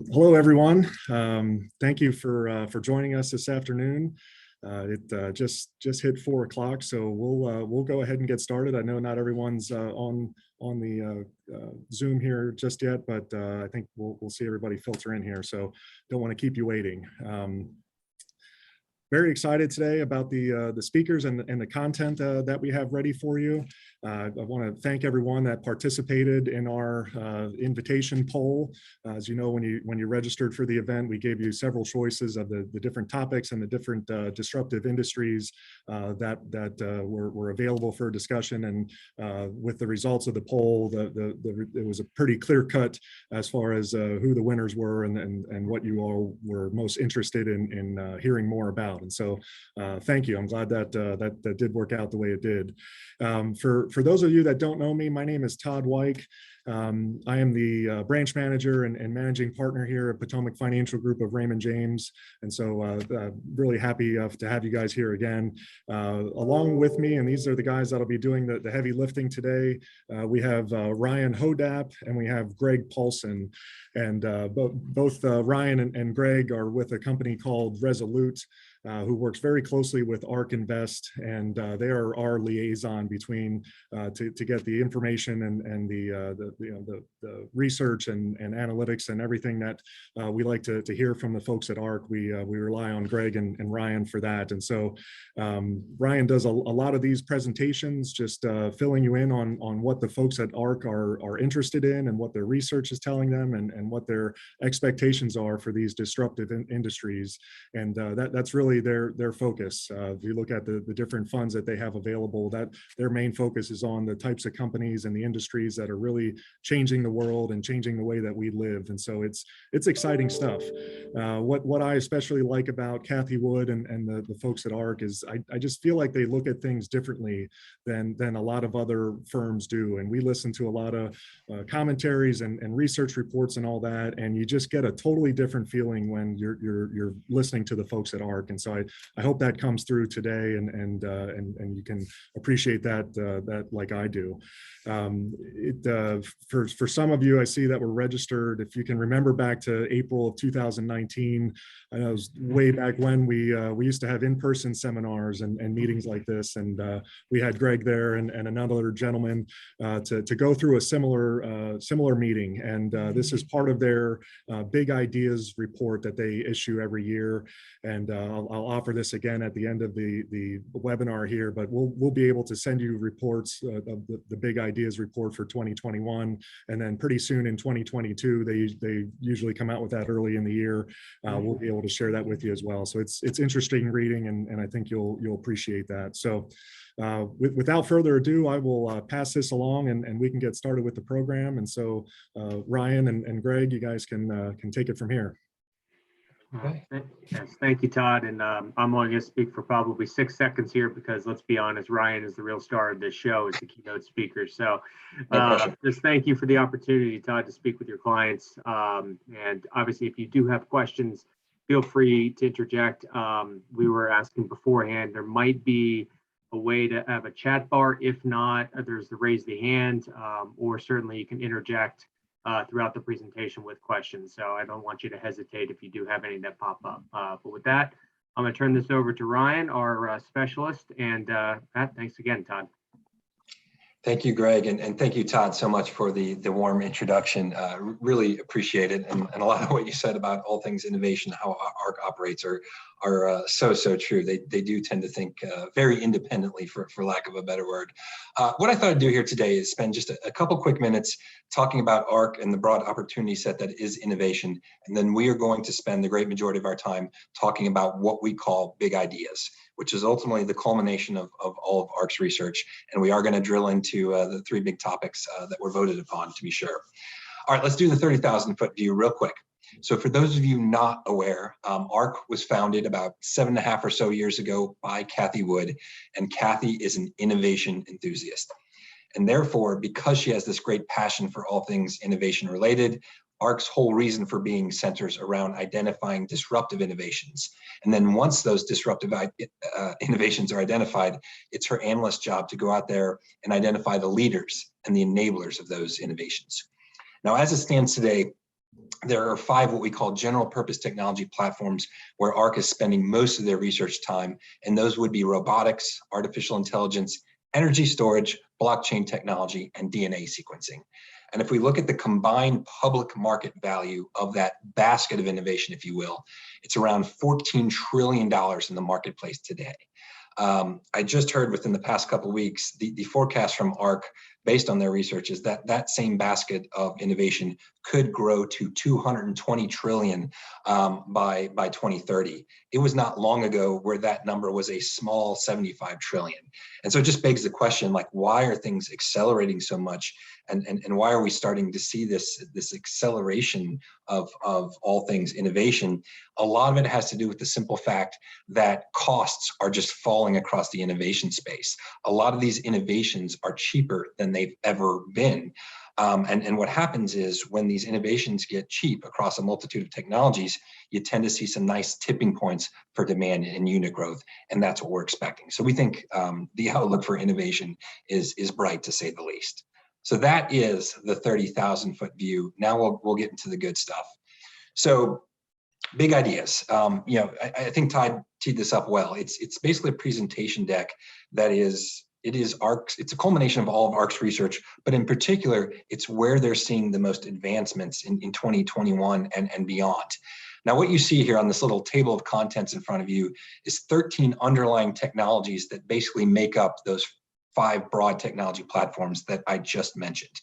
Hello, everyone. Thank you for joining us this afternoon. It just hit 4 o'clock, so we'll go ahead and get started. I know not everyone's on the Zoom here just yet, but I think we'll see everybody filter in here. So don't want to keep you waiting. Very excited today about the speakers and the content that we have ready for you. I want to thank everyone that participated in our invitation poll. As you know, when you registered for the event, we gave you several choices of the different topics and the different disruptive industries that were available for discussion. And with the results of the poll, it was a pretty clear cut as far as who the winners were and what you all were most interested in hearing more about. And so thank you. I'm glad that did work out the way it did. For those of you that don't know me, my name is Todd Weick. I am the branch manager and managing partner here at Potomac Financial Group of Raymond James. And so really happy to have you guys here again. Along with me, and these are the guys that'll be doing the heavy lifting today, we have Ryan Hodapp and we have Greg Polsen. And both Ryan and Greg are with a company called Resolute, who works very closely with Ark Invest, and they are our liaison between to get the information and the research and analytics and everything that we like to hear from the folks at Ark. We rely on Greg and Ryan for that. And so Ryan does a lot of these presentations, just filling you in on what the folks at Ark are interested in and what their research is telling them and what their expectations are for these disruptive industries. And that's really their focus. If you look at the different funds that they have available, that their main focus is on the types of companies and the industries that are really changing the world and changing the way that we live. And so it's exciting stuff. What I especially like about Cathie Wood and the folks at Ark is I just feel like they look at things differently than a lot of other firms do. And we listen to a lot of commentaries and research reports and all that, and you just get a totally different feeling when you're listening to the folks at Ark. And so I hope that comes through today, and you can appreciate that like I do. For some of you, I see that we're registered. If you can remember back to April of 2019, I know it was way back when we used to have in-person seminars and meetings like this, and we had Greg there and another gentleman to go through a similar meeting. And this is part of their Big Ideas report that they issue every year. And I'll offer this again at the end of the webinar here, but we'll be able to send you reports of the Big Ideas report for 2021, and then pretty soon in 2022 they usually come out with that early in the year. We'll be able to share that with you as well. So it's interesting reading, and I think you'll appreciate that. So without further ado, I will pass this along, and we can get started with the program. And so Ryan and Greg, you guys can take it from here. Yes, thank you, Todd. And I'm only going to speak for probably 6 seconds here because, let's be honest, Ryan is the real star of this show, is the keynote speaker. So just thank you for the opportunity, Todd, to speak with your clients. And obviously, if you do have questions, feel free to interject. We were asking beforehand, there might be a way to have a chat bar. If not, there's the raise the hand, or certainly you can interject throughout the presentation with questions. So I don't want you to hesitate if you do have any that pop up. But with that, I'm going to turn this over to Ryan, our specialist. And thanks again, Todd. Thank you, Greg, and thank you, Todd, so much for the warm introduction. Really appreciate it, and a lot of what you said about all things innovation, how Ark operates, are so true. They do tend to think very independently, for lack of a better word. What I thought I'd do here today is spend just a couple quick minutes talking about Ark and the broad opportunity set that is innovation, and then we are going to spend the great majority of our time talking about what we call big ideas, which is ultimately the culmination of all of Ark's research. And we are going to drill into the 3 big topics that were voted upon, to be sure. All right, let's do the 30,000-foot view real quick. So for those of you not aware, Ark was founded about 7.5 or so years ago by Cathie Wood, and Cathie is an innovation enthusiast. And therefore, because she has this great passion for all things innovation related, Ark's whole reason for being centers around identifying disruptive innovations. And then once those disruptive innovations are identified, it's her analyst job to go out there and identify the leaders and the enablers of those innovations. Now, as it stands today, there are 5 what we call general purpose technology platforms where Ark is spending most of their research time, and those would be robotics, artificial intelligence, energy storage, blockchain technology, and DNA sequencing. And if we look at the combined public market value of that basket of innovation, if you will, it's around $14 trillion in the marketplace today. I just heard within the past couple of weeks, the forecast from Ark, based on their research, is that that same basket of innovation could grow to 220 trillion by 2030. It was not long ago where that number was a small 75 trillion. And so it just begs the question, like, why are things accelerating so much? And why are we starting to see this acceleration of all things innovation? A lot of it has to do with the simple fact that costs are just falling across the innovation space. A lot of these innovations are cheaper than they've ever been. And what happens is when these innovations get cheap across a multitude of technologies, you tend to see some nice tipping points for demand and unit growth. And that's what we're expecting. So we think the outlook for innovation is bright, to say the least. So that is the 30,000 foot view. Now we'll get into the good stuff. So big ideas. I think Todd teed this up well. It's basically a presentation deck that is Ark's. It's a culmination of all of Ark's research, but in particular, it's where they're seeing the most advancements in 2021 and beyond. Now, what you see here on this little table of contents in front of you is 13 underlying technologies that basically make up those 5 broad technology platforms that I just mentioned.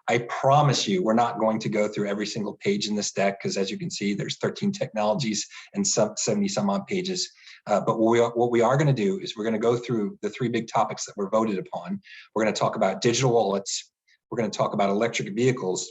I promise you, we're not going to go through every single page in this deck, because as you can see, there's 13 technologies and 70 some odd pages. But what we are going to do is we're going to go through the 3 big topics that were voted upon. We're going to talk about digital wallets. We're going to talk about electric vehicles.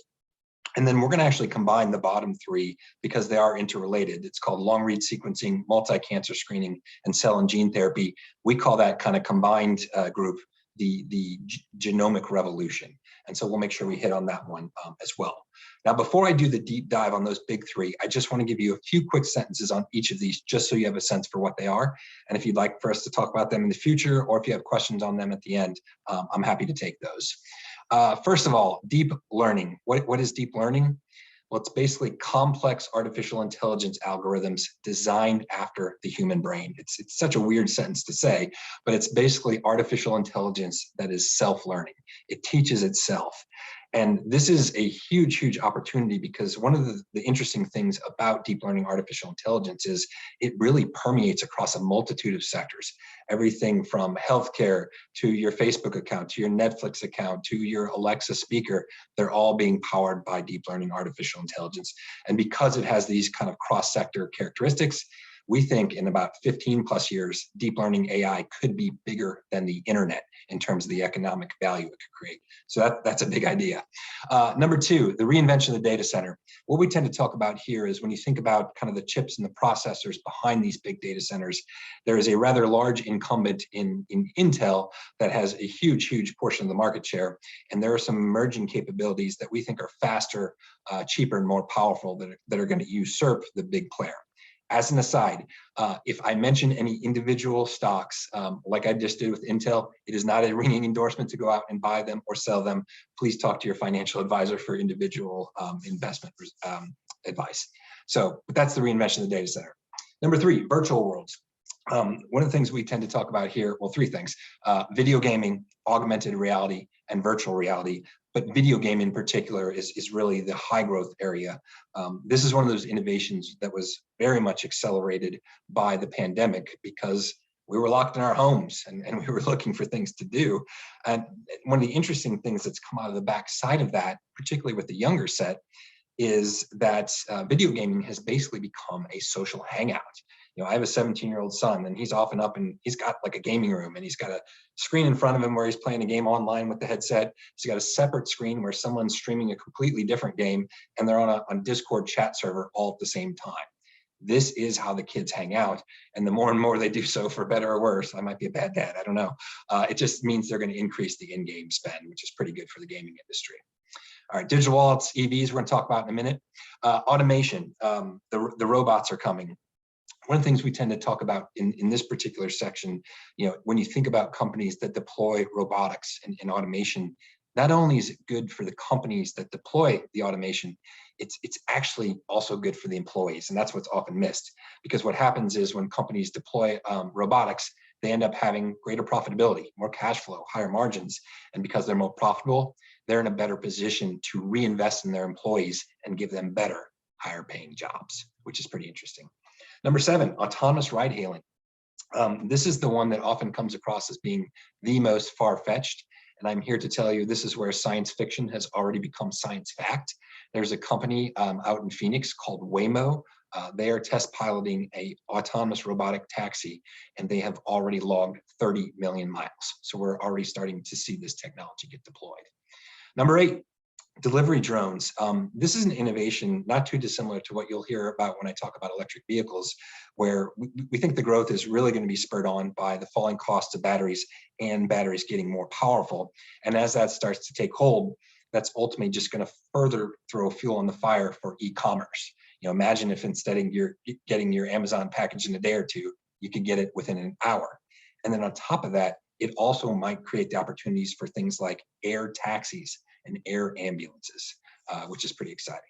And then we're going to actually combine the bottom 3 because they are interrelated. It's called long read sequencing, multi-cancer screening, and cell and gene therapy. We call that kind of combined group the genomic revolution. And so we'll make sure we hit on that one as well. Now, before I do the deep dive on those big 3, I just want to give you a few quick sentences on each of these, just so you have a sense for what they are. And if you'd like for us to talk about them in the future, or if you have questions on them at the end, I'm happy to take those. First of all, deep learning. What is deep learning? Well, it's basically complex artificial intelligence algorithms designed after the human brain. It's such a weird sentence to say, but it's basically artificial intelligence that is self-learning. It teaches itself. And this is a huge, huge opportunity, because one of the interesting things about deep learning artificial intelligence is it really permeates across a multitude of sectors. Everything from healthcare to your Facebook account, to your Netflix account, to your Alexa speaker, they're all being powered by deep learning artificial intelligence. And because it has these kind of cross-sector characteristics, we think in about 15 plus years, deep learning AI could be bigger than the internet in terms of the economic value it could create. So that's a big idea. Number 2, the reinvention of the data center. What we tend to talk about here is when you think about kind of the chips and the processors behind these big data centers, there is a rather large incumbent in Intel that has a huge, huge portion of the market share. And there are some emerging capabilities that we think are faster, cheaper, and more powerful that are going to usurp the big player. As an aside, if I mention any individual stocks, like I just did with Intel, it is not a ringing endorsement to go out and buy them or sell them. Please talk to your financial advisor for individual investment advice. So, but that's the reinvention of the data center. Number 3, virtual worlds. One of the things we tend to talk about here, well, 3 things: video gaming, augmented reality, and virtual reality. But video game in particular is really the high growth area. This is one of those innovations that was very much accelerated by the pandemic, because we were locked in our homes and we were looking for things to do. And one of the interesting things that's come out of the backside of that, particularly with the younger set, is that video gaming has basically become a social hangout. You know, I have a 17-year-old son, and he's often up and he's got like a gaming room, and he's got a screen in front of him where he's playing a game online with the headset. He's got a separate screen where someone's streaming a completely different game, and they're on a Discord chat server all at the same time. This is how the kids hang out. And the more and more they do so, for better or worse, I might be a bad dad, I don't know. It just means they're going to increase the in-game spend, which is pretty good for the gaming industry. All right, digital wallets, EVs, we're going to talk about in a minute. Automation, the robots are coming. One of the things we tend to talk about in this particular section, you know, when you think about companies that deploy robotics and automation, not only is it good for the companies that deploy the automation, it's actually also good for the employees. And that's what's often missed, because what happens is when companies deploy robotics, they end up having greater profitability, more cash flow, higher margins. And because they're more profitable, they're in a better position to reinvest in their employees and give them better, higher paying jobs, which is pretty interesting. Number 7, autonomous ride hailing. This is the one that often comes across as being the most far-fetched. And I'm here to tell you this is where science fiction has already become science fact. There's a company out in Phoenix called Waymo. They are test piloting a autonomous robotic taxi, and they have already logged 30 million miles. So we're already starting to see this technology get deployed. Number 8, delivery drones. This is an innovation not too dissimilar to what you'll hear about when I talk about electric vehicles, where we think the growth is really going to be spurred on by the falling cost of batteries and batteries getting more powerful. And as that starts to take hold, that's ultimately just going to further throw fuel on the fire for e-commerce. You know, imagine if instead of you're getting your Amazon package in a day or two, you could get it within an hour. And then on top of that, it also might create the opportunities for things like air taxis and air ambulances, which is pretty exciting.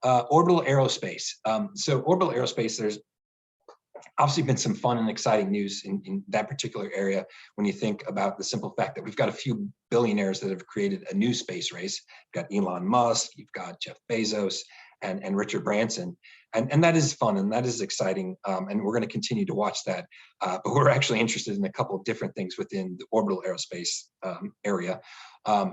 Orbital aerospace. So orbital aerospace, there's obviously been some fun and exciting news in that particular area when you think about the simple fact that we've got a few billionaires that have created a new space race. You've got Elon Musk, you've got Jeff Bezos, and Richard Branson. And that is fun and that is exciting. And we're going to continue to watch that. But we're actually interested in a couple of different things within the orbital aerospace area.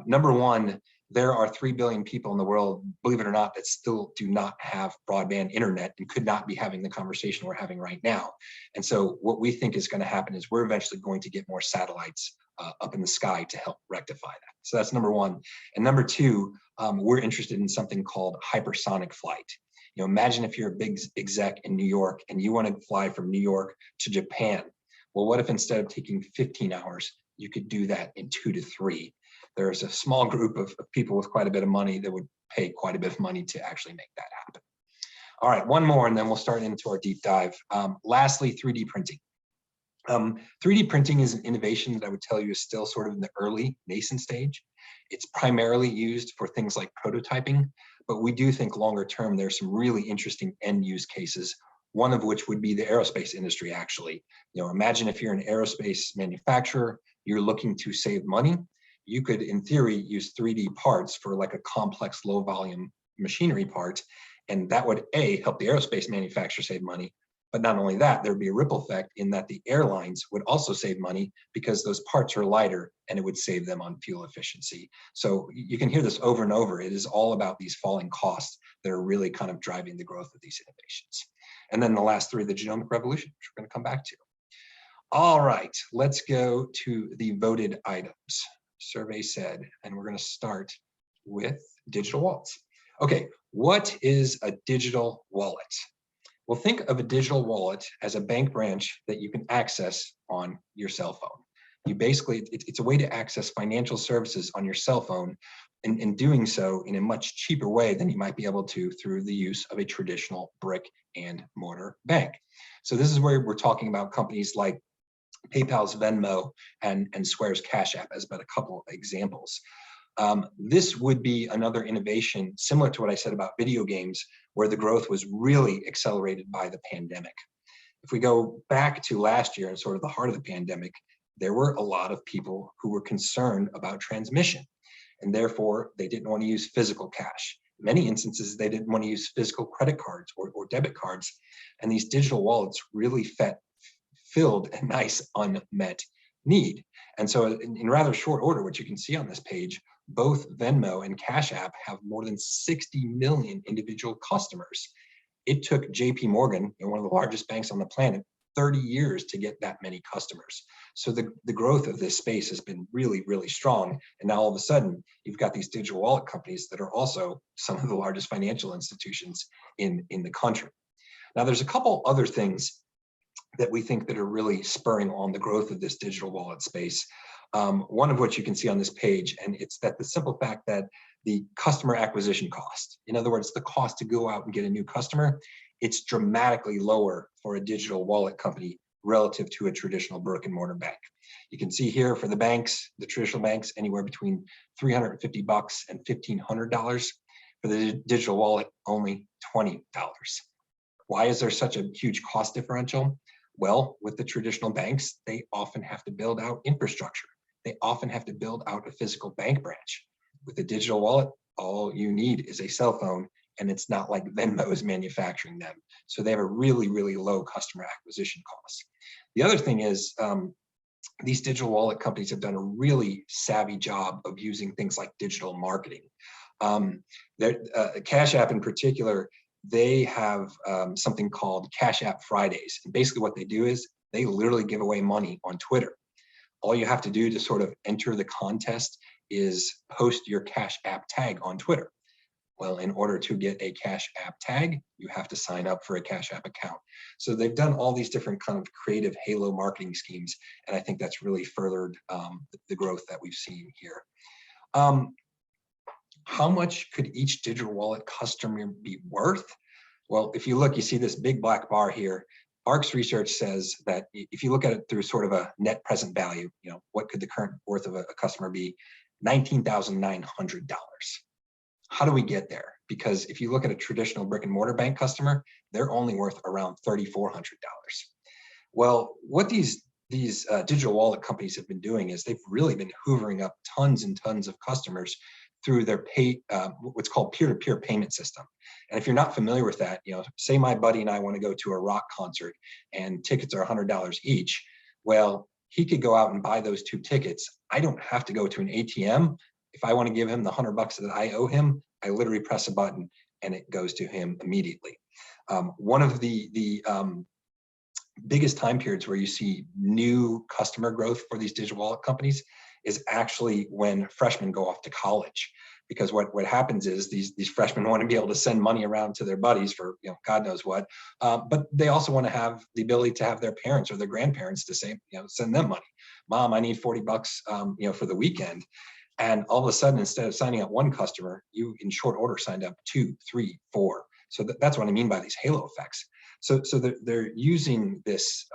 Number 1, there are 3 billion people in the world, believe it or not, that still do not have broadband internet and could not be having the conversation we're having right now. And so what we think is going to happen is we're eventually going to get more satellites up in the sky to help rectify that. So that's number 1. And number 2, we're interested in something called hypersonic flight. You know, imagine if you're a big exec in New York and you want to fly from New York to Japan. Well, what if instead of taking 15 hours, you could do that in 2 to 3? There's a small group of people with quite a bit of money that would pay quite a bit of money to actually make that happen. All right, one more, and then we'll start into our deep dive. Lastly, 3D printing. 3D printing is an innovation that I would tell you is still sort of in the early nascent stage. It's primarily used for things like prototyping, but we do think longer term there's some really interesting end use cases, one of which would be the aerospace industry actually. You know, imagine if you're an aerospace manufacturer, you're looking to save money. You could, in theory, use 3D parts for like a complex low volume machinery part, and that would help the aerospace manufacturer save money. But not only that, there'd be a ripple effect in that the airlines would also save money because those parts are lighter and it would save them on fuel efficiency. So you can hear this over and over. It is all about these falling costs that are really kind of driving the growth of these innovations. And then the last 3, the genomic revolution, which we're going to come back to. All right, let's go to the voted items. Survey said, and we're going to start with digital wallets. Okay, what is a digital wallet? Well, think of a digital wallet as a bank branch that you can access on your cell phone. You basically, it's a way to access financial services on your cell phone, and doing so in a much cheaper way than you might be able to through the use of a traditional brick and mortar bank. So this is where we're talking about companies like PayPal's Venmo and Square's Cash App as but a couple of examples. This would be another innovation similar to what I said about video games, where the growth was really accelerated by the pandemic. If we go back to last year and sort of the heart of the pandemic, there were a lot of people who were concerned about transmission, and therefore they didn't want to use physical cash. In many instances, they didn't want to use physical credit cards or debit cards, and these digital wallets really filled a nice unmet need. And so in rather short order, what you can see on this page, both Venmo and Cash App have more than 60 million individual customers. It took JP Morgan, one of the largest banks on the planet, 30 years to get that many customers. So the growth of this space has been really, really strong. And now all of a sudden, you've got these digital wallet companies that are also some of the largest financial institutions in the country. Now, there's a couple other things that we think that are really spurring on the growth of this digital wallet space. One of which you can see on this page, and it's that the simple fact that the customer acquisition cost, in other words, the cost to go out and get a new customer, it's dramatically lower for a digital wallet company relative to a traditional brick and mortar bank. You can see here for the banks, the traditional banks, anywhere between $350 and $1,500. For the digital wallet, only $20. Why is there such a huge cost differential? Well, with the traditional banks, they often have to build out infrastructure. They often have to build out a physical bank branch. With the digital wallet, all you need is a cell phone, and it's not like Venmo is manufacturing them. So they have a really, really low customer acquisition cost. The other thing is, these digital wallet companies have done a really savvy job of using things like digital marketing. Cash App in particular, they have something called Cash App Fridays. And basically what they do is they literally give away money on Twitter. All you have to do to sort of enter the contest is post your Cash App tag on Twitter. Well, in order to get a Cash App tag, you have to sign up for a Cash App account. So they've done all these different kind of creative halo marketing schemes, and I think that's really furthered the growth that we've seen here. How much could each digital wallet customer be worth? Well, if you look, you see this big black bar here. Ark's research says that if you look at it through sort of a net present value, what could the current worth of a customer be? $19,900. How do we get there? Because if you look at a traditional brick and mortar bank customer, they're only worth around $3,400. Well, what these digital wallet companies have been doing is they've really been hoovering up tons and tons of customers through their what's called peer-to-peer payment system. And if you're not familiar with that, say my buddy and I want to go to a rock concert and tickets are $100 each. Well, he could go out and buy those 2 tickets. I don't have to go to an ATM. If I want to give him the $100 that I owe him, I literally press a button and it goes to him immediately. One of the biggest time periods where you see new customer growth for these digital wallet companies is actually when freshmen go off to college. Because what happens is these freshmen want to be able to send money around to their buddies for God knows what, but they also want to have the ability to have their parents or their grandparents to say, send them money. Mom, I need $40 for the weekend. And all of a sudden, instead of signing up 1 customer, you in short order signed up 2, 3, 4. So that's what I mean by these halo effects. So they're using this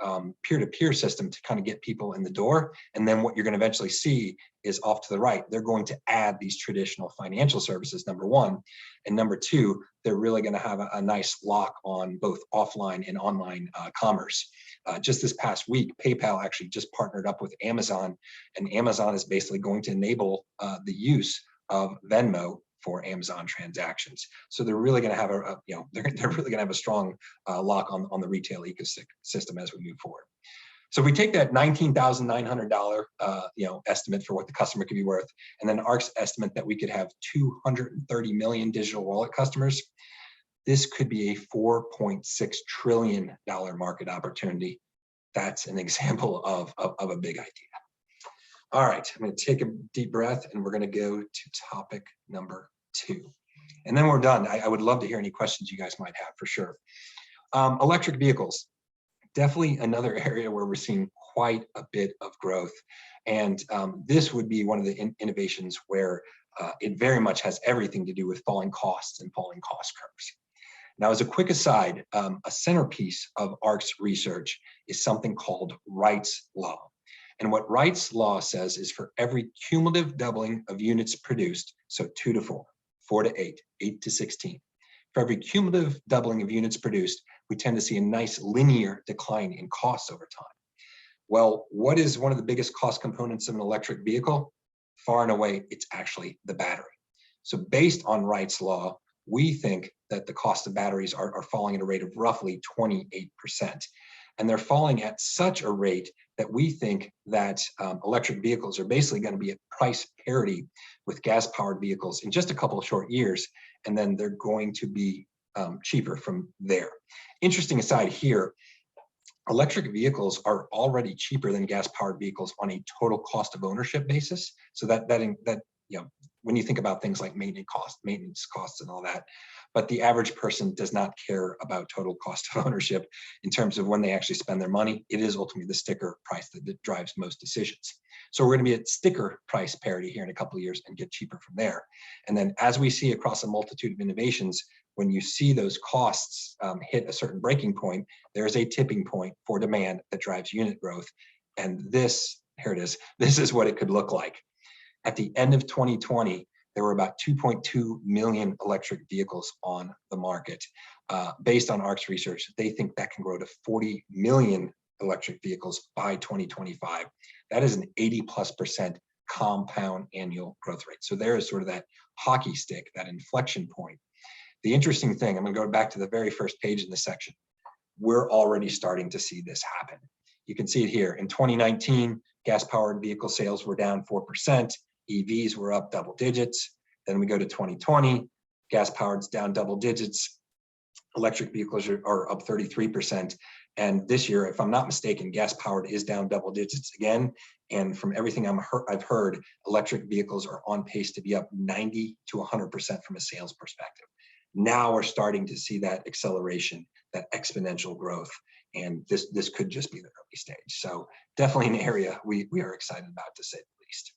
peer-to-peer system to kind of get people in the door. And then what you're going to eventually see is off to the right, they're going to add these traditional financial services, number 1. And number 2, they're really going to have a nice lock on both offline and online commerce. Just this past week, PayPal actually just partnered up with Amazon, and Amazon is basically going to enable the use of Venmo for Amazon transactions. So they're really going to have they're really going to have a strong lock on the retail ecosystem as we move forward. So if we take that $19,900 estimate for what the customer could be worth, and then Ark's estimate that we could have 230 million digital wallet customers, this could be a $4.6 trillion market opportunity. That's an example of a big idea. All right, I'm going to take a deep breath and we're going to go to topic number 2. And then we're done. I would love to hear any questions you guys might have for sure. Electric vehicles, definitely another area where we're seeing quite a bit of growth. And this would be one of the innovations where it very much has everything to do with falling costs and falling cost curves. Now, as a quick aside, a centerpiece of Ark's research is something called Wright's Law. And what Wright's Law says is for every cumulative doubling of units produced, so 2 to 4, 4 to 8, 8 to 16, for every cumulative doubling of units produced, we tend to see a nice linear decline in costs over time. Well, what is one of the biggest cost components of an electric vehicle? Far and away, it's actually the battery. So based on Wright's Law, we think that the cost of batteries are falling at a rate of roughly 28%. And they're falling at such a rate that we think that electric vehicles are basically going to be at price parity with gas-powered vehicles in just a couple of short years, and then they're going to be cheaper from there. Interesting aside here, electric vehicles are already cheaper than gas-powered vehicles on a total cost of ownership basis. So that when you think about things like maintenance costs and all that, but the average person does not care about total cost of ownership in terms of when they actually spend their money. It is ultimately the sticker price that drives most decisions. So we're going to be at sticker price parity here in a couple of years and get cheaper from there. And then as we see across a multitude of innovations, when you see those costs hit a certain breaking point, there's a tipping point for demand that drives unit growth. And here it is. This is what it could look like. At the end of 2020, there were about 2.2 million electric vehicles on the market. Based on Ark's research, they think that can grow to 40 million electric vehicles by 2025. That is an 80+% compound annual growth rate. So there is sort of that hockey stick, that inflection point. The interesting thing, I'm going to go back to the very first page in this section. We're already starting to see this happen. You can see it here. In 2019, gas-powered vehicle sales were down 4%. EVs were up double digits. Then we go to 2020, gas-powered's down double digits. Electric vehicles are up 33%. And this year, if I'm not mistaken, gas-powered is down double digits again. And from everything I've heard, electric vehicles are on pace to be up 90 to 100% from a sales perspective. Now we're starting to see that acceleration, that exponential growth. And this could just be the early stage. So definitely an area we are excited about, to say the least.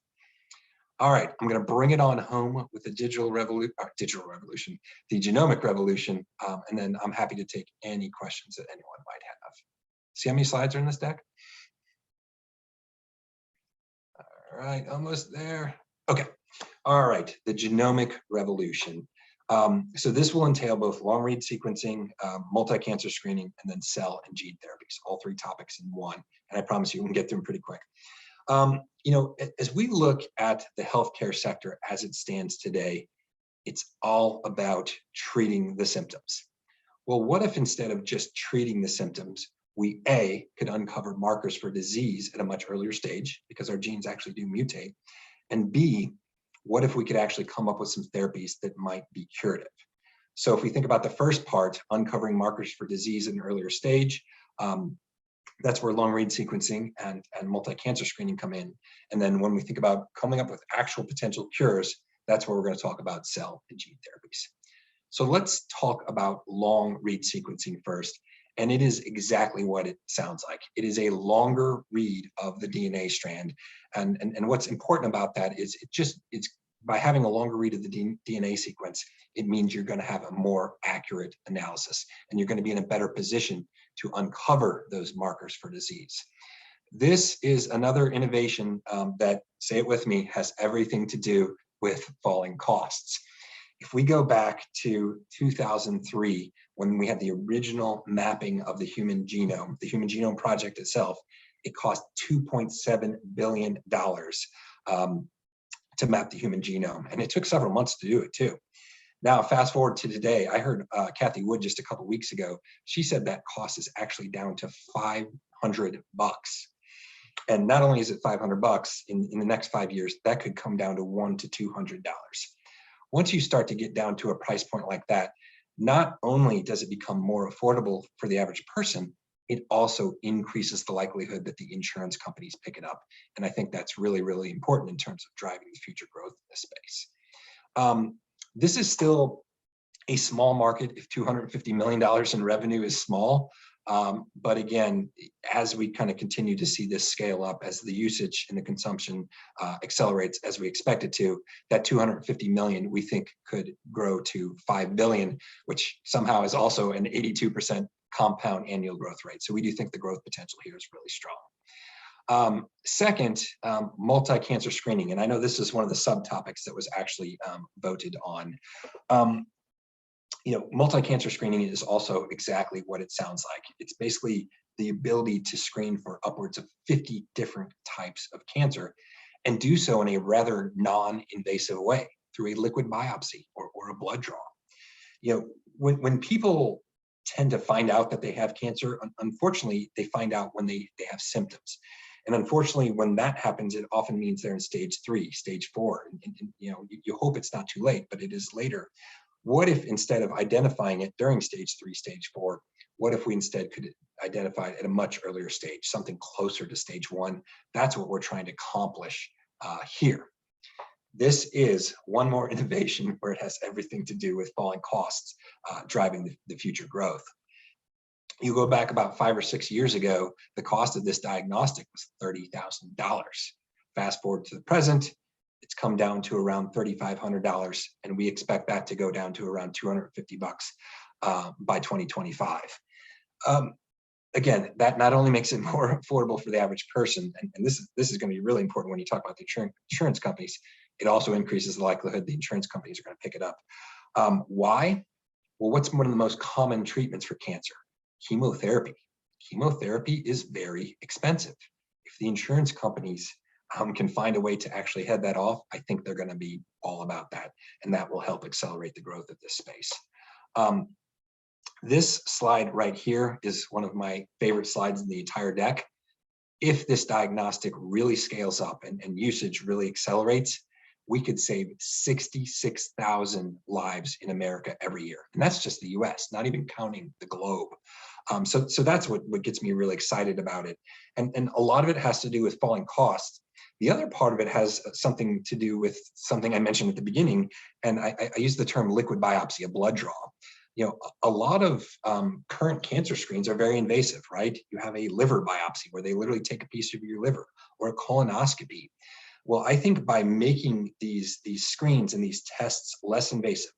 All right, I'm going to bring it on home with the digital revolution, the genomic revolution, and then I'm happy to take any questions that anyone might have. See how many slides are in this deck? All right, almost there. Okay, all right, the genomic revolution. So this will entail both long-read sequencing, multi-cancer screening, and then cell and gene therapies, all three topics in one. And I promise you, we can get through them pretty quick. You know, as we look at the healthcare sector as it stands today, it's all about treating the symptoms. Well, what if instead of just treating the symptoms, we could uncover markers for disease at a much earlier stage, because our genes actually do mutate, and B, what if we could actually come up with some therapies that might be curative? So if we think about the first part, uncovering markers for disease at an earlier stage, that's where long-read sequencing and multi-cancer screening come in. And then when we think about coming up with actual potential cures, that's where we're going to talk about cell and gene therapies. So let's talk about long-read sequencing first. And it is exactly what it sounds like. It is a longer read of the DNA strand. And what's important about that is it's by having a longer read of the DNA sequence, it means you're going to have a more accurate analysis, and you're going to be in a better position to uncover those markers for disease. This is another innovation that, say it with me, has everything to do with falling costs. If we go back to 2003, when we had the original mapping of the Human Genome Project itself, it cost $2.7 billion to map the human genome. And it took several months to do it too. Now, fast forward to today, I heard Kathy Wood just a couple weeks ago. She said that cost is actually down to $500. And not only is it $500, in the next 5 years, that could come down to $100 to $200. Once you start to get down to a price point like that, not only does it become more affordable for the average person, it also increases the likelihood that the insurance companies pick it up. And I think that's really, really important in terms of driving the future growth in this space. This is still a small market if $250 million in revenue is small. But again, as we kind of continue to see this scale up, as the usage and the consumption accelerates as we expect it to, that 250 million we think could grow to 5 billion, which somehow is also an 82% compound annual growth rate. So we do think the growth potential here is really strong. Second, multi-cancer screening. And I know this is one of the subtopics that was actually voted on. Multi-cancer screening is also exactly what it sounds like. It's basically the ability to screen for upwards of 50 different types of cancer and do so in a rather non-invasive way through a liquid biopsy or a blood draw. When people tend to find out that they have cancer, unfortunately, they find out when they have symptoms. And unfortunately, when that happens, it often means they're in stage 3, stage 4. And you hope it's not too late, but it is later. What if instead of identifying it during stage 3, stage 4, what if we instead could identify it at a much earlier stage, something closer to stage 1? That's what we're trying to accomplish here. This is one more innovation where it has everything to do with falling costs, driving the future growth. You go back about 5 or 6 years ago, the cost of this diagnostic was $30,000. Fast forward to the present, it's come down to around $3,500, and we expect that to go down to around $250 by 2025. Again, that not only makes it more affordable for the average person, and this is going to be really important when you talk about the insurance companies, it also increases the likelihood the insurance companies are going to pick it up. Why? Well, what's one of the most common treatments for cancer? Chemotherapy. Chemotherapy is very expensive. If the insurance companies can find a way to actually head that off, I think they're going to be all about that, and that will help accelerate the growth of this space. This slide right here is one of my favorite slides in the entire deck. If this diagnostic really scales up and usage really accelerates, we could save 66,000 lives in America every year. And that's just the US, not even counting the globe. So that's what gets me really excited about it. And a lot of it has to do with falling costs. The other part of it has something to do with something I mentioned at the beginning, and I use the term liquid biopsy, a blood draw. You know, a lot of current cancer screens are very invasive, right? You have a liver biopsy where they literally take a piece of your liver, or a colonoscopy. Well, I think by making these screens and these tests less invasive,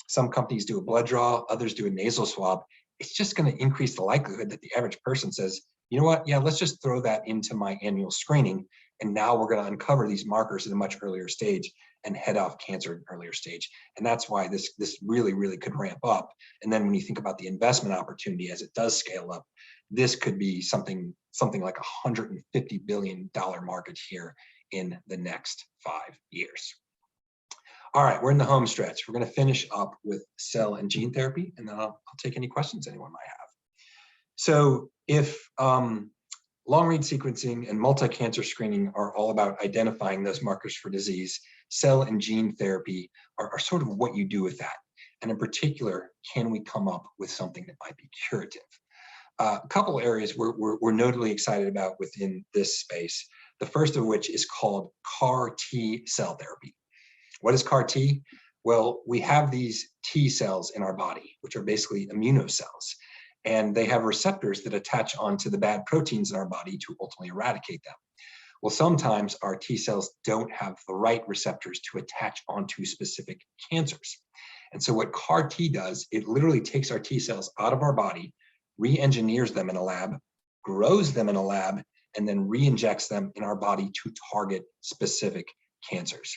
some companies do a blood draw, others do a nasal swab, it's just going to increase the likelihood that the average person says, you know what, yeah, let's just throw that into my annual screening. And now we're going to uncover these markers at a much earlier stage and head off cancer at an earlier stage. And that's why this really, really could ramp up. And then when you think about the investment opportunity as it does scale up, this could be something like $150 billion market here in the next 5 years. All right, we're in the home stretch. We're going to finish up with cell and gene therapy, and then I'll take any questions anyone might have. So if long-read sequencing and multi-cancer screening are all about identifying those markers for disease, cell and gene therapy are sort of what you do with that. And in particular, can we come up with something that might be curative? A couple areas we're notably excited about within this space. The first of which is called CAR T cell therapy. What is CAR T? Well, we have these T cells in our body, which are basically immunocells, and they have receptors that attach onto the bad proteins in our body to ultimately eradicate them. Well, sometimes our T cells don't have the right receptors to attach onto specific cancers. And so what CAR T does, it literally takes our T cells out of our body, re-engineers them in a lab, grows them in a lab, and then re-injects them in our body to target specific cancers.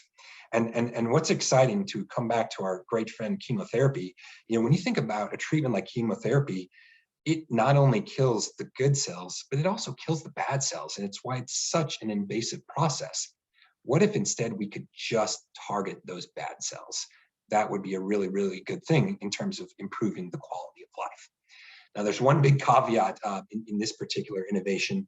And what's exciting, to come back to our great friend chemotherapy, you know, when you think about a treatment like chemotherapy, it not only kills the good cells, but it also kills the bad cells. And it's why it's such an invasive process. What if instead we could just target those bad cells? That would be a really, really good thing in terms of improving the quality of life. Now, there's one big caveat in this particular innovation.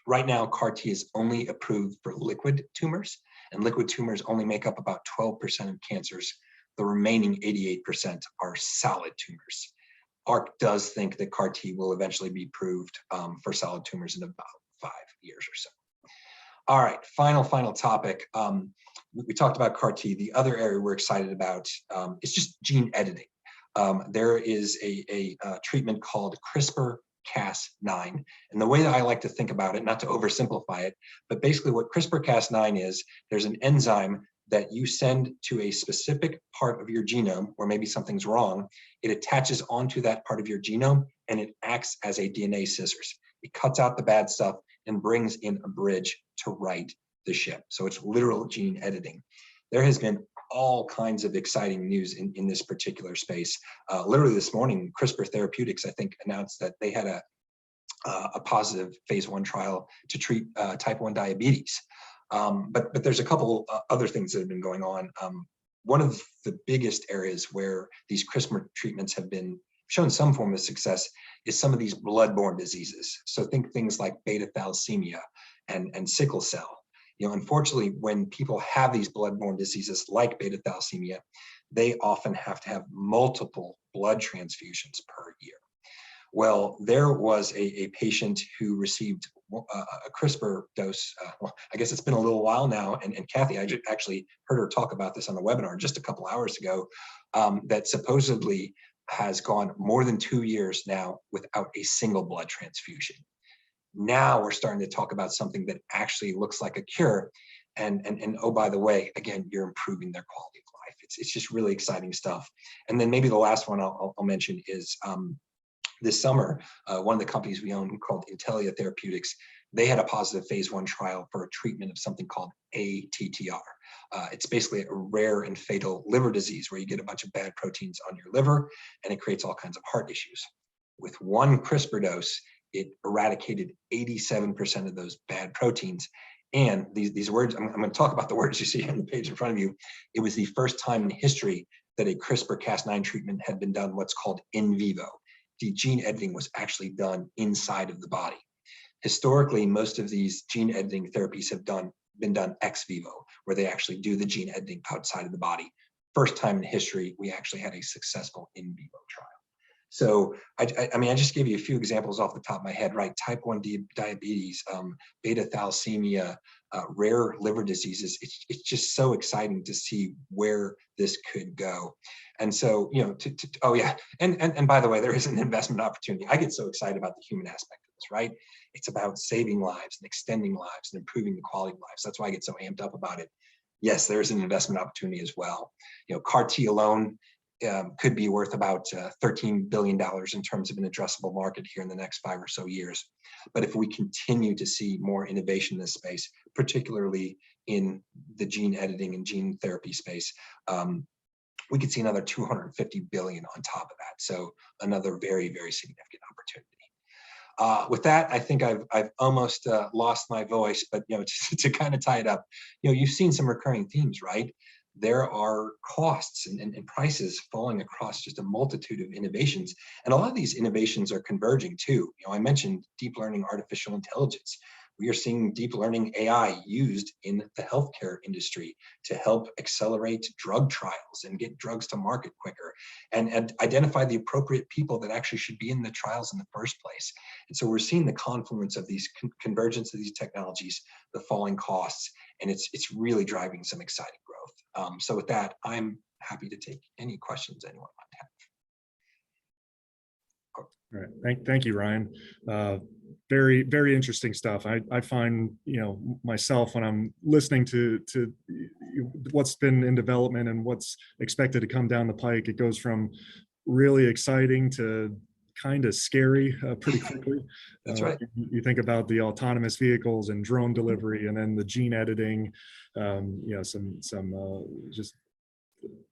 Right now, CAR T is only approved for liquid tumors, and liquid tumors only make up about 12% of cancers. The remaining 88% are solid tumors. Ark does think that CAR T will eventually be approved for solid tumors in about 5 years or so. All right, final topic. We talked about CAR T. The other area we're excited about is just gene editing. There is a treatment called CRISPR-Cas9. And the way that I like to think about it, not to oversimplify it, but basically what CRISPR-Cas9 is, there's an enzyme that you send to a specific part of your genome where maybe something's wrong. It attaches onto that part of your genome and it acts as a DNA scissors. It cuts out the bad stuff and brings in a bridge to right the ship. So it's literal gene editing. There has been all kinds of exciting news in this particular space. Literally this morning, CRISPR Therapeutics, I think, announced that they had a positive phase 1 trial to treat type 1 diabetes. But there's a couple other things that have been going on. One of the biggest areas where these CRISPR treatments have been shown some form of success is some of these blood-borne diseases. So think things like beta thalassemia and sickle cell. You know, unfortunately, when people have these blood-borne diseases like beta thalassemia, they often have to have multiple blood transfusions per year. Well, there was a patient who received a CRISPR dose. Well, I guess it's been a little while now, and Kathy, I actually heard her talk about this on the webinar just a couple hours ago, that supposedly has gone more than 2 years now without a single blood transfusion. Now we're starting to talk about something that actually looks like a cure. And oh, by the way, again, you're improving their quality of life. It's just really exciting stuff. And then maybe the last one I'll mention is this summer, one of the companies we own called Intellia Therapeutics, they had a positive phase 1 trial for a treatment of something called ATTR. It's basically a rare and fatal liver disease where you get a bunch of bad proteins on your liver, and it creates all kinds of heart issues. With one CRISPR dose, it eradicated 87% of those bad proteins. And these words, I'm going to talk about the words you see on the page in front of you. It was the first time in history that a CRISPR-Cas9 treatment had been done what's called in vivo. The gene editing was actually done inside of the body. Historically, most of these gene editing therapies have been done ex vivo, where they actually do the gene editing outside of the body. First time in history, we actually had a successful in vivo trial. So, I mean, I just gave you a few examples off the top of my head, right? Type 1 diabetes, beta thalassemia, rare liver diseases. It's just so exciting to see where this could go. And so, you know, oh yeah, and by the way, there is an investment opportunity. I get so excited about the human aspect of this, right? It's about saving lives and extending lives and improving the quality of lives. That's why I get so amped up about it. Yes, there's an investment opportunity as well. You know, CAR T alone could be worth about $13 billion in terms of an addressable market here in the next 5 or so years. But if we continue to see more innovation in this space, particularly in the gene editing and gene therapy space, we could see another 250 billion on top of that. So another very, very significant opportunity. With that, I think I've almost lost my voice, but you know, to kind of tie it up, you know, you've seen some recurring themes, right? There are costs and prices falling across just a multitude of innovations. And a lot of these innovations are converging too. You know, I mentioned deep learning artificial intelligence. We are seeing deep learning AI used in the healthcare industry to help accelerate drug trials and get drugs to market quicker and identify the appropriate people that actually should be in the trials in the first place. And so we're seeing the confluence of these convergence of these technologies, the falling costs, and it's really driving some exciting growth. So with that, I'm happy to take any questions anyone might have. All right, thank you, Ryan. Very, very interesting stuff. I find, you know, myself when I'm listening to what's been in development and what's expected to come down the pike, it goes from really exciting to kind of scary pretty quickly. That's right. You think about the autonomous vehicles and drone delivery, and then the gene editing. You know, some just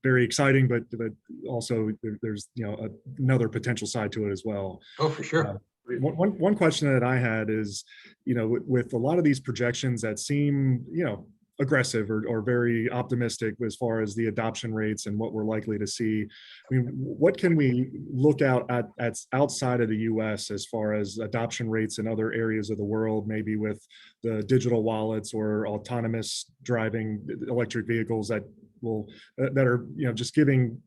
very exciting, but also there's, you know, another potential side to it as well. Oh, for sure. One question that I had is, you know, with a lot of these projections that seem, you know, aggressive or very optimistic as far as the adoption rates and what we're likely to see. I mean, what can we look out at outside of the US as far as adoption rates in other areas of the world, maybe with the digital wallets or autonomous driving electric vehicles that are, you know, just giving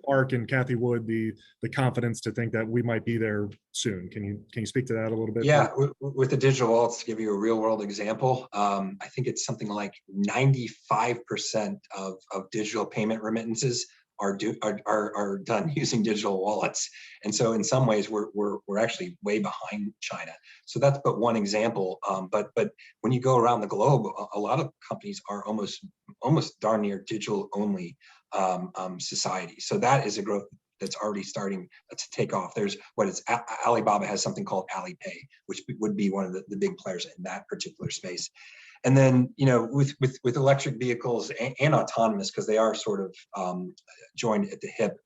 Ark and Kathy Wood the confidence to think that we might be there soon. Can you speak to that a little bit? Yeah, with the digital wallets, to give you a real world example, I think it's something like 95% of digital payment remittances are done using digital wallets. And so in some ways we're actually way behind China. So that's but one example. But when you go around the globe, a lot of companies are almost darn near digital only society. So that is a growth that's already starting to take off. There's Alibaba has something called Alipay, which would be one of the big players in that particular space. And then, you know, with electric vehicles and autonomous, because they are sort of joined at the hip.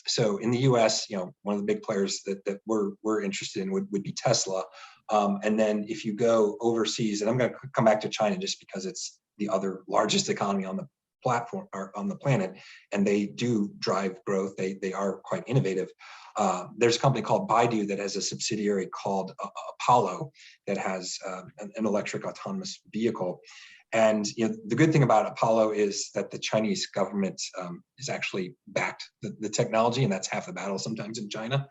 So in the US, you know, one of the big players that we're interested in would be Tesla. And then if you go overseas, and I'm going to come back to China just because it's the other largest economy on the platform or on the planet, and they do drive growth. They are quite innovative. There's a company called Baidu that has a subsidiary called Apollo that has an electric autonomous vehicle. And you know, the good thing about Apollo is that the Chinese government is actually backed the technology, and that's half the battle sometimes in China.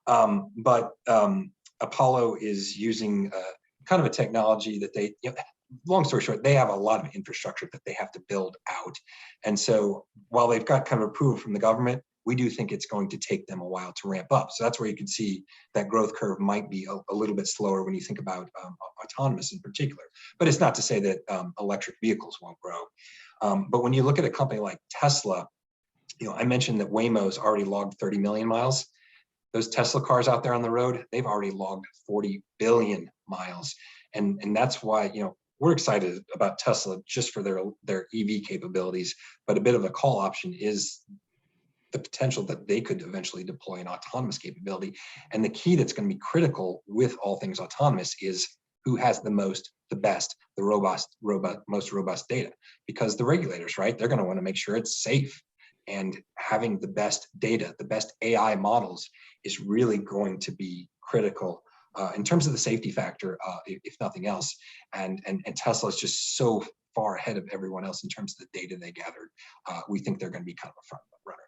But Apollo is using kind of a technology that they, you know, long story short, they have a lot of infrastructure that they have to build out. And so while they've got kind of approval from the government, we do think it's going to take them a while to ramp up. So that's where you can see that growth curve might be a little bit slower when you think about autonomous in particular. But it's not to say that electric vehicles won't grow. But when you look at a company like Tesla, you know, I mentioned that Waymo's already logged 30 million miles. Those Tesla cars out there on the road, they've already logged 40 billion miles. And that's why, you know, we're excited about Tesla just for their EV capabilities, but a bit of a call option is the potential that they could eventually deploy an autonomous capability. And the key that's going to be critical with all things autonomous is who has the best, most robust data, because the regulators, right, they're going to want to make sure it's safe, and having the best data, the best AI models is really going to be critical in terms of the safety factor, if nothing else. And Tesla is just so far ahead of everyone else in terms of the data they gathered. We think they're going to be kind of a front runner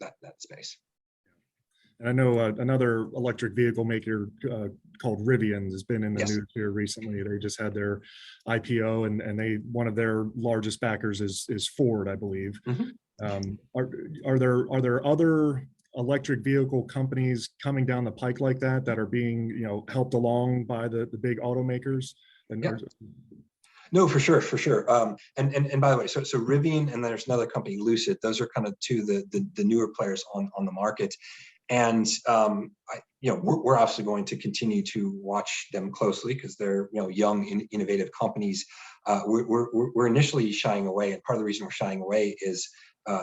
in that space. And I know another electric vehicle maker called Rivian has been in the news here recently. They just had their IPO, and one of their largest backers is Ford, I believe. Are there other electric vehicle companies coming down the pike like that are being helped along by the big automakers? No, for sure. And by the way, so Rivian, and there's another company, Lucid. Those are kind of two the newer players on the market. And we're obviously going to continue to watch them closely because they're young, innovative companies. We're initially shying away, and part of the reason we're shying away is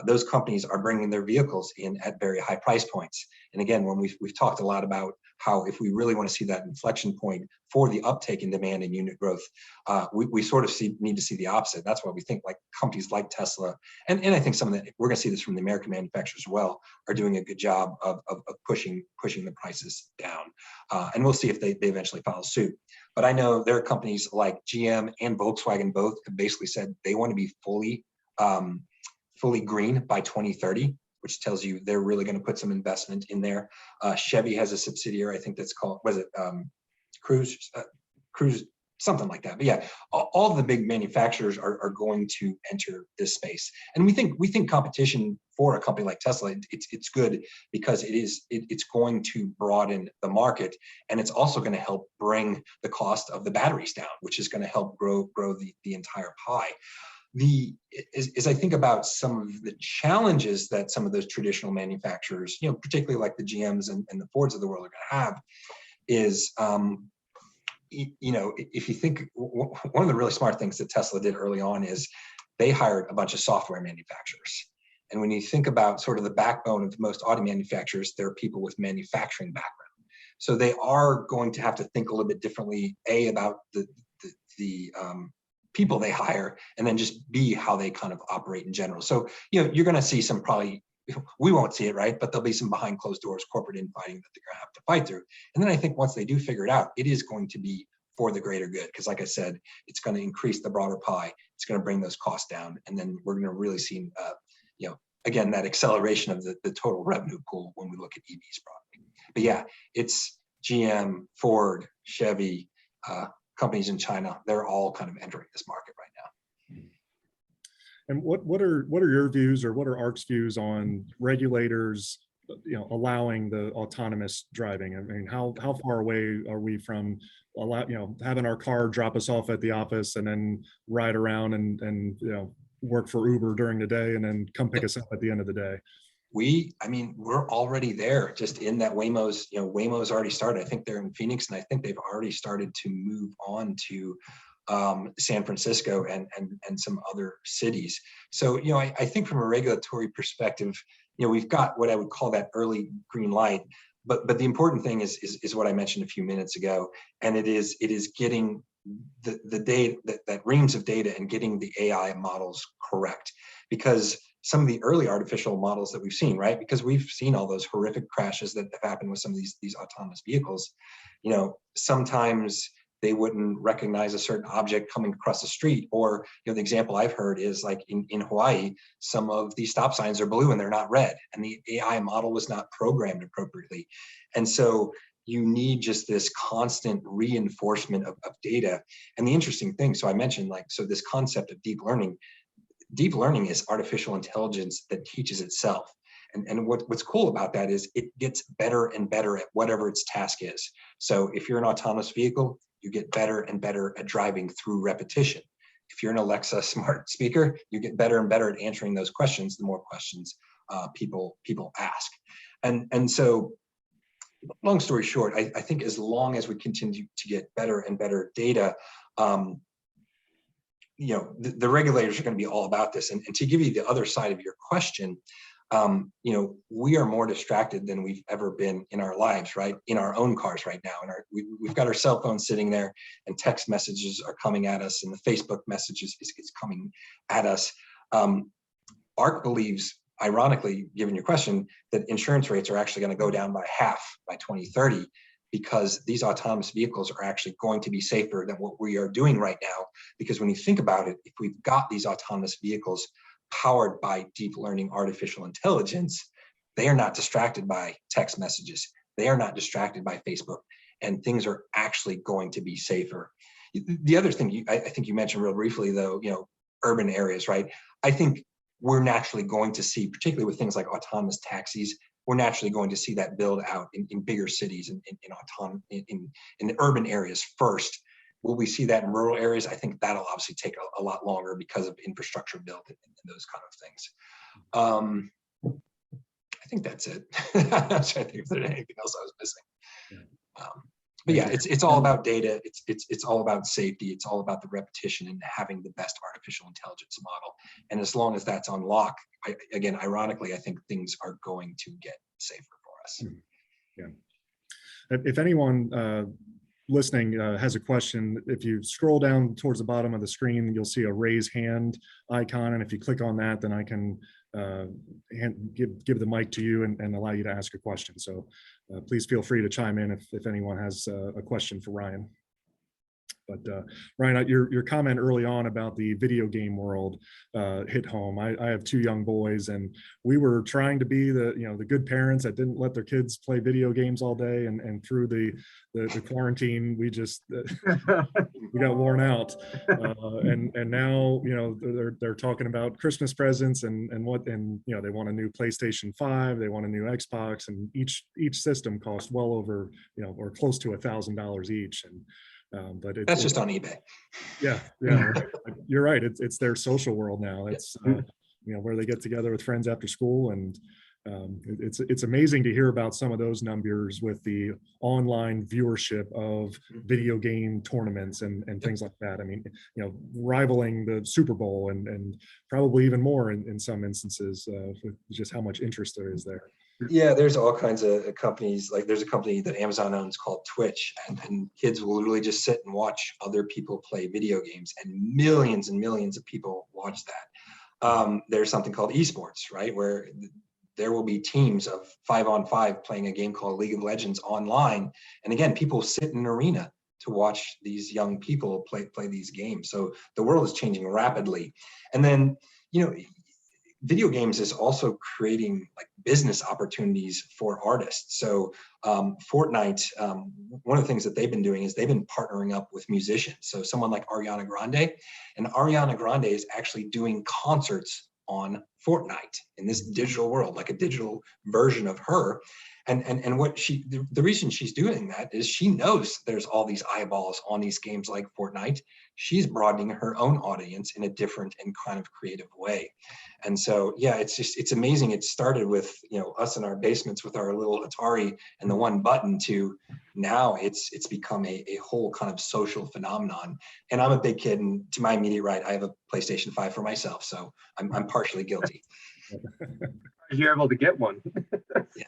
those companies are bringing their vehicles in at very high price points. And again, when we've talked a lot about how if we really want to see that inflection point for the uptake in demand and unit growth, we sort of need to see the opposite. That's why we think like companies like Tesla, and I think we're going to see this from the American manufacturers as well, are doing a good job of pushing the prices down. And we'll see if they eventually follow suit. But I know there are companies like GM and Volkswagen both have basically said they want to be fully green by 2030, which tells you they're really going to put some investment in there. Chevy has a subsidiary, I think that's called, Cruise, something like that. But yeah, all the big manufacturers are going to enter this space. And we think competition for a company like Tesla, it's good because it's going to broaden the market, and it's also going to help bring the cost of the batteries down, which is going to help grow the entire pie. As I think about some of the challenges that some of those traditional manufacturers, particularly like the GMs and the Fords of the world are going to have, is, if you think, one of the really smart things that Tesla did early on is they hired a bunch of software manufacturers. And when you think about sort of the backbone of most auto manufacturers, there are people with manufacturing background. So they are going to have to think a little bit differently, about the people they hire, and then just how they kind of operate in general. So, you're going to see some, probably, we won't see it, right? But there'll be some behind closed doors corporate infighting that they're going to have to fight through. And then I think once they do figure it out, it is going to be for the greater good. Because like I said, it's going to increase the broader pie. It's going to bring those costs down. And then we're going to really see, again, that acceleration of the total revenue pool when we look at EVs broadly. But yeah, it's GM, Ford, Chevy, companies in China, they're all kind of entering this market right now. And what are your views, or what are Ark's views on regulators, allowing the autonomous driving? I mean, how far away are we from having our car drop us off at the office and then ride around and work for Uber during the day and then come pick us up at the end of the day? We're already there, just in that Waymo's already started. I think they're in Phoenix, and I think they've already started to move on to San Francisco and some other cities. So, I think from a regulatory perspective, we've got what I would call that early green light. But the important thing is what I mentioned a few minutes ago, and it is getting the data, that reams of data, and getting the AI models correct. Because some of the early artificial models that we've seen, right? Because we've seen all those horrific crashes that have happened with some of these autonomous vehicles. Sometimes they wouldn't recognize a certain object coming across the street, or the example I've heard is like in Hawaii, some of these stop signs are blue and they're not red, and the AI model was not programmed appropriately. And so you need just this constant reinforcement of data. And the interesting thing, so I mentioned this concept of deep learning is artificial intelligence that teaches itself. And what's cool about that is it gets better and better at whatever its task is. So if you're an autonomous vehicle, you get better and better at driving through repetition. If you're an Alexa smart speaker, you get better and better at answering those questions, the more questions people ask. And so, long story short, I think as long as we continue to get better and better data, the regulators are going to be all about this. And to give you the other side of your question, we are more distracted than we've ever been in our lives, right? In our own cars right now. And we've got our cell phones sitting there, and text messages are coming at us, and the Facebook messages is coming at us. Ark believes, ironically, given your question, that insurance rates are actually going to go down by half by 2030, because these autonomous vehicles are actually going to be safer than what we are doing right now. Because when you think about it, if we've got these autonomous vehicles powered by deep learning artificial intelligence, they are not distracted by text messages. They are not distracted by Facebook, and things are actually going to be safer. The other thing I think you mentioned real briefly, though, urban areas, right? I think we're naturally going to see, particularly with things like autonomous taxis, we're naturally going to see that build out in bigger cities and in the urban areas first. Will we see that in rural areas? I think that'll obviously take a lot longer because of infrastructure built and those kind of things. I think that's it. I'm trying to think if there's anything else I was missing. But yeah, it's all about data. It's all about safety. It's all about the repetition and having the best artificial intelligence model. And as long as that's on lock, again, ironically, I think things are going to get safer for us. Yeah. If anyone listening has a question, if you scroll down towards the bottom of the screen, you'll see a raise hand icon. And if you click on that, then I can give the mic to you and allow you to ask a question. So please feel free to chime in if anyone has a question for Ryan. But Ryan, your comment early on about the video game world hit home. I have 2 young boys, and we were trying to be the good parents that didn't let their kids play video games all day. And through the quarantine, we just we got worn out. And now they're talking about Christmas presents and they want a new PlayStation 5, they want a new Xbox, and each system costs well over or close to $1,000 each. And but that's just on eBay. Yeah, you're right. It's their social world now. It's where they get together with friends after school, and it's amazing to hear about some of those numbers with the online viewership of video game tournaments and things like that. I mean, rivaling the Super Bowl and probably even more in some instances with just how much interest there is there. Yeah, there's all kinds of companies. Like there's a company that Amazon owns called Twitch, and kids will literally just sit and watch other people play video games, and millions of people watch that. There's something called esports, right, where there will be teams of 5-on-5 playing a game called League of Legends online. And again, people sit in an arena to watch these young people play these games. So the world is changing rapidly. And then, video games is also creating like business opportunities for artists. So Fortnite, one of the things that they've been doing is they've been partnering up with musicians. So someone like Ariana Grande, and Ariana Grande is actually doing concerts on Fortnite in this digital world, like a digital version of her. And what the reason she's doing that is she knows there's all these eyeballs on these games like Fortnite. She's broadening her own audience in a different and kind of creative way. And so, yeah, it's amazing. It started with, us in our basements with our little Atari and the one button to now it's become a whole kind of social phenomenon. And I'm a big kid, and to my immediate right, I have a PlayStation 5 for myself. So I'm partially guilty. You're able to get one. Yeah.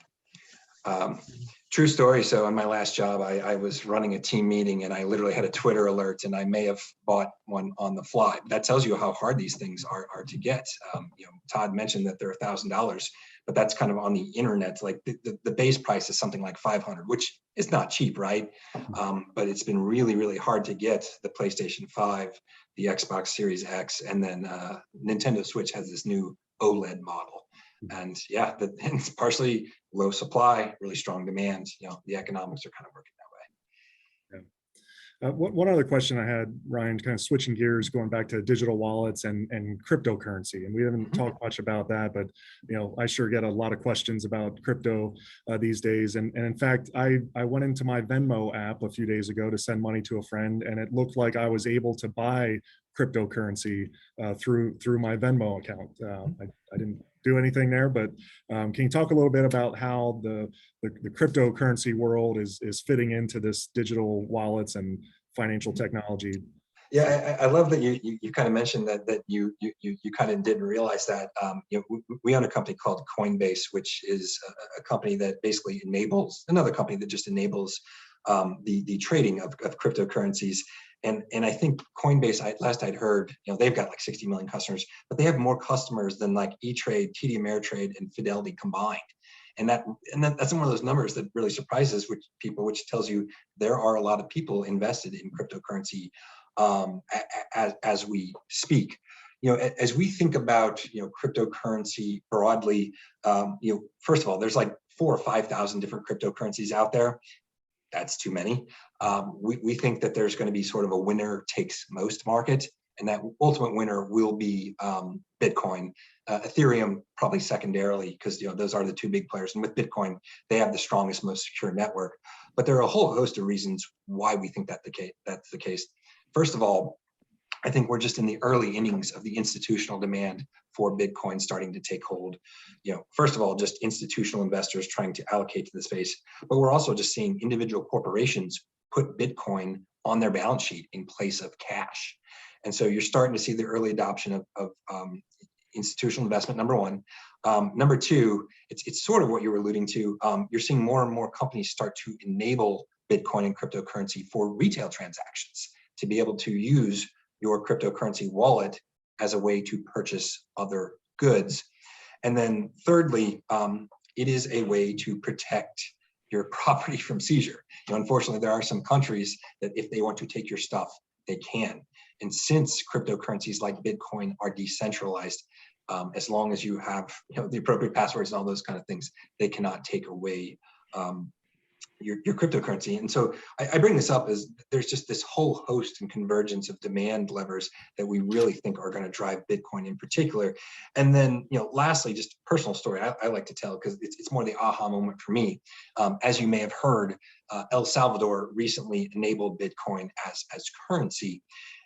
True story. So on my last job, I was running a team meeting, and I literally had a Twitter alert, and I may have bought one on the fly. That tells you how hard these things are to get. Todd mentioned that they're $1,000, but that's kind of on the internet. Like the base price is something like $500, which is not cheap, right? But it's been really, really hard to get the PlayStation 5, the Xbox Series X, and then Nintendo Switch has this new OLED model. And yeah, it's partially low supply, really strong demand. The economics are kind of working that way. Yeah. One other question I had, Ryan, kind of switching gears, going back to digital wallets and cryptocurrency. And we haven't talked much about that, but I sure get a lot of questions about crypto these days. And in fact, I went into my Venmo app a few days ago to send money to a friend, and it looked like I was able to buy cryptocurrency through my Venmo account. I didn't do anything there, but can you talk a little bit about how the cryptocurrency world is fitting into this digital wallets and financial technology? Yeah, I love that you kind of mentioned that you kind of didn't realize that. We own a company called Coinbase, which is a company that basically enables another company that just enables the trading of cryptocurrencies. And I think Coinbase, last I'd heard, they've got like 60 million customers, but they have more customers than like E-Trade, TD Ameritrade, and Fidelity combined. And that's one of those numbers that really surprises people, which tells you there are a lot of people invested in cryptocurrency as we speak. As we think about cryptocurrency broadly, first of all, there's like 4,000 or 5,000 different cryptocurrencies out there. That's too many. We think that there's going to be sort of a winner takes most market, and that ultimate winner will be Bitcoin. Ethereum probably secondarily, because those are the two big players. And with Bitcoin, they have the strongest, most secure network. But there are a whole host of reasons why we think that's the case. First of all, I think we're just in the early innings of the institutional demand for Bitcoin starting to take hold. First of all, just institutional investors trying to allocate to the space, but we're also just seeing individual corporations put Bitcoin on their balance sheet in place of cash. And so you're starting to see the early adoption of institutional investment, number one. Number two, it's sort of what you were alluding to. You're seeing more and more companies start to enable Bitcoin and cryptocurrency for retail transactions, to be able to use your cryptocurrency wallet as a way to purchase other goods. And then thirdly, it is a way to protect your property from seizure. Unfortunately, there are some countries that if they want to take your stuff, they can. And since cryptocurrencies like Bitcoin are decentralized, as long as you have the appropriate passwords and all those kind of things, they cannot take away your cryptocurrency. And so I bring this up as there's just this whole host and convergence of demand levers that we really think are going to drive Bitcoin in particular. And then, lastly, just a personal story I like to tell, because it's more the aha moment for me. As you may have heard, El Salvador recently enabled Bitcoin as currency.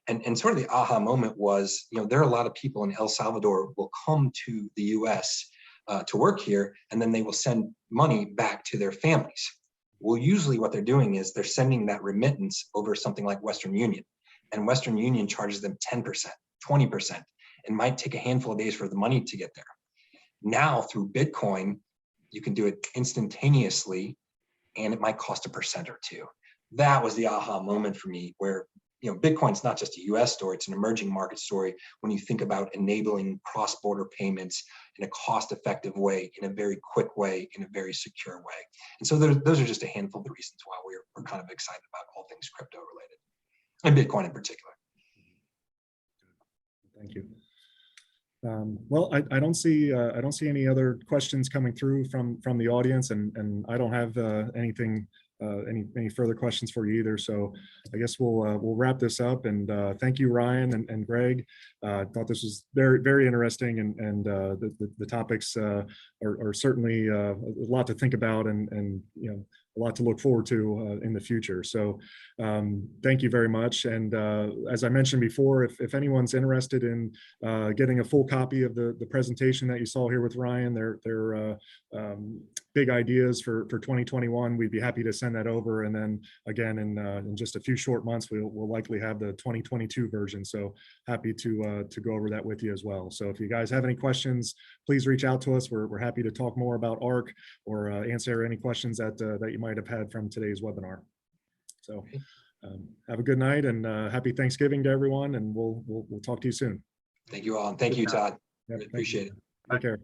And sort of the aha moment was, there are a lot of people in El Salvador will come to the US to work here, and then they will send money back to their families. Well, usually what they're doing is they're sending that remittance over something like Western Union, and Western Union charges them 10%, 20%, and might take a handful of days for the money to get there. Now through Bitcoin, you can do it instantaneously, and it might cost 1% or 2%. That was the aha moment for me, where Bitcoin's not just a US story, it's an emerging market story when you think about enabling cross-border payments in a cost-effective way, in a very quick way, in a very secure way. And so those are just a handful of the reasons why we're kind of excited about all things crypto related, and Bitcoin in particular. Thank you. Well, I don't see any other questions coming through from the audience, and I don't have anything. Any further questions for you either. So I guess we'll wrap this up, and thank you, Ryan and Greg. Thought this was very, very interesting, and the topics are certainly a lot to think about, and a lot to look forward to in the future. So thank you very much. And as I mentioned before, if anyone's interested in getting a full copy of the presentation that you saw here with Ryan, their big ideas for 2021, we'd be happy to send that over. And then again, in just a few short months, we'll likely have the 2022 version. So happy to go over that with you as well. So if you guys have any questions, please reach out to us. We're happy to talk more about Ark, or answer any questions that you might have had from today's webinar. So have a good night, and happy Thanksgiving to everyone, and we'll talk to you soon. Thank you all, and thank you, Todd. Yep, Appreciate it. Take care.